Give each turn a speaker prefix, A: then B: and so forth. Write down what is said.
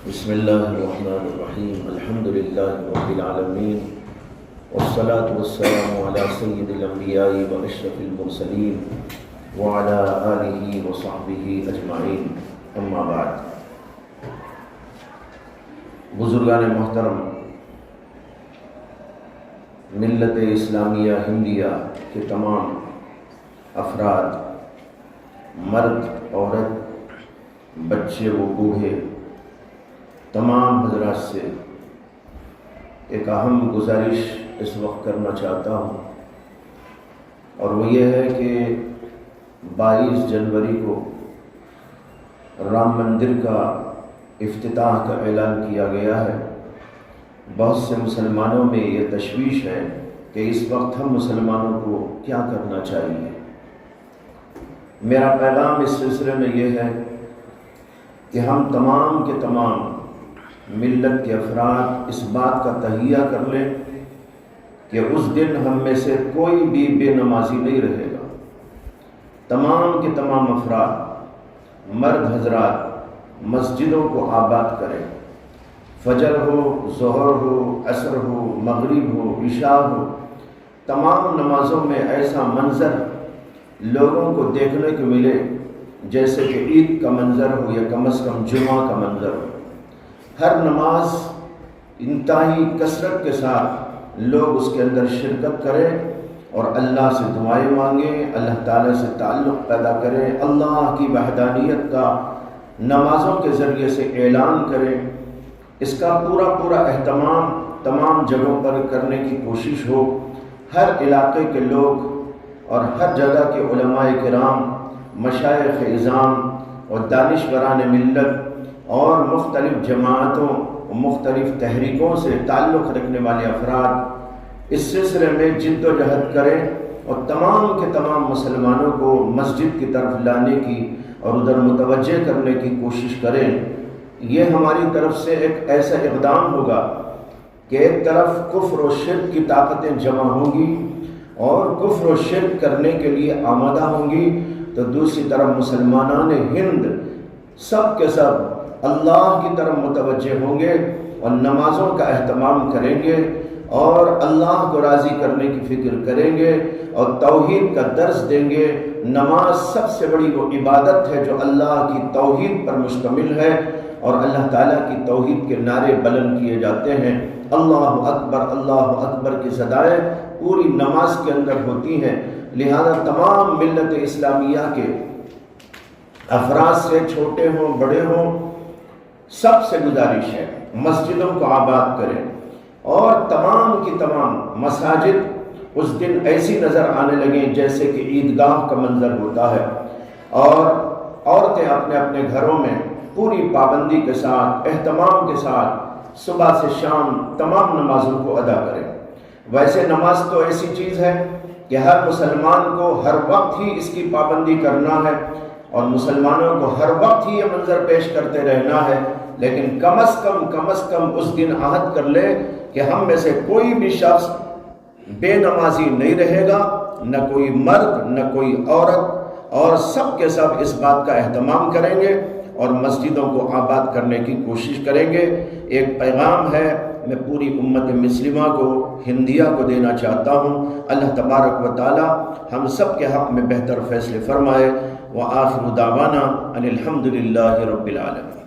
A: بسم اللہ الرحمن الرحیم الحمد للہ رب العالمین والصلاة والسلام علی سید الانبیاء واشرف المرسلین وعلی آلہ وصحبہ اجمعین، اما بعد۔ بزرگان محترم، ملت اسلامیہ ہندیہ کے تمام افراد، مرد عورت، بچے و بوڑھے، تمام حضرات سے ایک اہم گزارش اس وقت کرنا چاہتا ہوں، اور وہ یہ ہے کہ 22 جنوری کو رام مندر کا افتتاح کا اعلان کیا گیا ہے۔ بہت سے مسلمانوں میں یہ تشویش ہے کہ اس وقت ہم مسلمانوں کو کیا کرنا چاہیے۔ میرا پیغام اس سلسلے میں یہ ہے کہ ہم تمام کے تمام ملت کے افراد اس بات کا تہیہ کر لیں کہ اس دن ہم میں سے کوئی بھی بے نمازی نہیں رہے گا۔ تمام کے تمام افراد، مرد حضرات، مسجدوں کو آباد کریں۔ فجر ہو، ظہر ہو، عصر ہو، مغرب ہو، عشاء ہو، تمام نمازوں میں ایسا منظر لوگوں کو دیکھنے کو ملے جیسے کہ عید کا منظر ہو یا کم از کم جمعہ کا منظر ہو۔ ہر نماز انتہائی کثرت کے ساتھ لوگ اس کے اندر شرکت کریں اور اللہ سے دعائیں مانگیں، اللہ تعالیٰ سے تعلق پیدا کریں، اللہ کی وحدانیت کا نمازوں کے ذریعے سے اعلان کریں۔ اس کا پورا اہتمام تمام جگہوں پر کرنے کی کوشش ہو۔ ہر علاقے کے لوگ اور ہر جگہ کے علماء کرام، مشائخ اعظام اور دانشوران ملت اور مختلف جماعتوں اور مختلف تحریکوں سے تعلق رکھنے والے افراد اس سلسلے میں جد و جہد کریں اور تمام کے تمام مسلمانوں کو مسجد کی طرف لانے کی اور ادھر متوجہ کرنے کی کوشش کریں۔ یہ ہماری طرف سے ایک ایسا اقدام ہوگا کہ ایک طرف کفر و شرک کی طاقتیں جمع ہوں گی اور کفر و شرک کرنے کے لیے آمادہ ہوں گی، تو دوسری طرف مسلمانان ہند سب کے سب اللہ کی طرف متوجہ ہوں گے اور نمازوں کا اہتمام کریں گے اور اللہ کو راضی کرنے کی فکر کریں گے اور توحید کا درس دیں گے۔ نماز سب سے بڑی وہ عبادت ہے جو اللہ کی توحید پر مشتمل ہے، اور اللہ تعالیٰ کی توحید کے نعرے بلند کیے جاتے ہیں۔ اللہ اکبر کی صدائیں پوری نماز کے اندر ہوتی ہیں۔ لہذا تمام ملت اسلامیہ کے افراد سے، چھوٹے ہوں بڑے ہوں، سب سے گزارش ہے مسجدوں کو آباد کریں اور تمام کی تمام مساجد اس دن ایسی نظر آنے لگیں جیسے کہ عیدگاہ کا منظر ہوتا ہے، اور عورتیں اپنے اپنے گھروں میں پوری پابندی کے ساتھ، اہتمام کے ساتھ صبح سے شام تمام نمازوں کو ادا کریں۔ ویسے نماز تو ایسی چیز ہے کہ ہر مسلمان کو ہر وقت ہی اس کی پابندی کرنا ہے اور مسلمانوں کو ہر وقت ہی یہ منظر پیش کرتے رہنا ہے، لیکن کم از کم اس دن عہد کر لے کہ ہم میں سے کوئی بھی شخص بے نمازی نہیں رہے گا، نہ کوئی مرد نہ کوئی عورت، اور سب کے سب اس بات کا اہتمام کریں گے اور مسجدوں کو آباد کرنے کی کوشش کریں گے۔ ایک پیغام ہے میں پوری امت مسلمہ کو، ہندیہ کو دینا چاہتا ہوں۔ اللہ تبارک و تعالی ہم سب کے حق میں بہتر فیصلے فرمائے۔ وآخر دعوانا ان الحمد للہ رب العالمین۔